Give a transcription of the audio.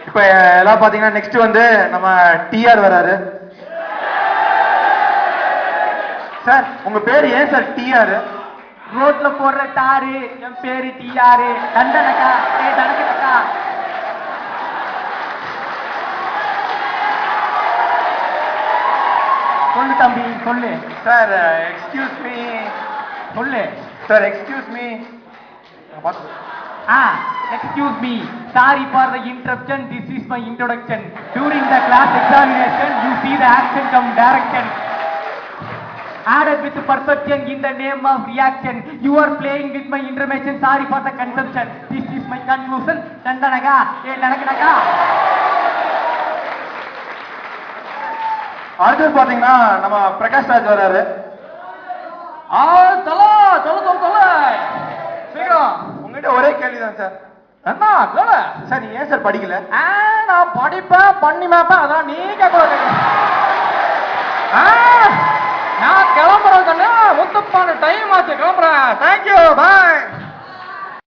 இப்ப எல்லாம் பாத்தீங்கன்னா நெக்ஸ்ட் வந்து நம்ம டிஆர் வராரு. சார் உங்க பேரு ஏன் சார் டிஆர்? ரோட்ல போடுற டாரு, என் பேரு டிஆரு. தண்டனக்கா தண்டனக்கா. சொல்லு தம்பி சொல்லு. Sir excuse me. சொல்லு sir excuse me. Excuse me. Sorry for the interruption. This is my introduction. During the class examination, you see the action come direction. Added with perfection in the name of reaction. You are playing with my information. Sorry for the consumption. This is my conclusion. Dandanaga. Danakanaga. அடுத்து பாத்தீங்கன்னா நம்ம பிரகாஷ் ராஜ் வராரு. உங்ககிட்ட ஒரே கேள்விதான் sir. என்ன sir நீ ஏன் சார் படிக்கல? நான் படிப்பேன் பண்ணி மேப்பேன். அதான் நீங்க நான் கிளம்புறேன். முத்துப்பான டைம் ஆச்சு, கிளம்புறேன். Thank you bye.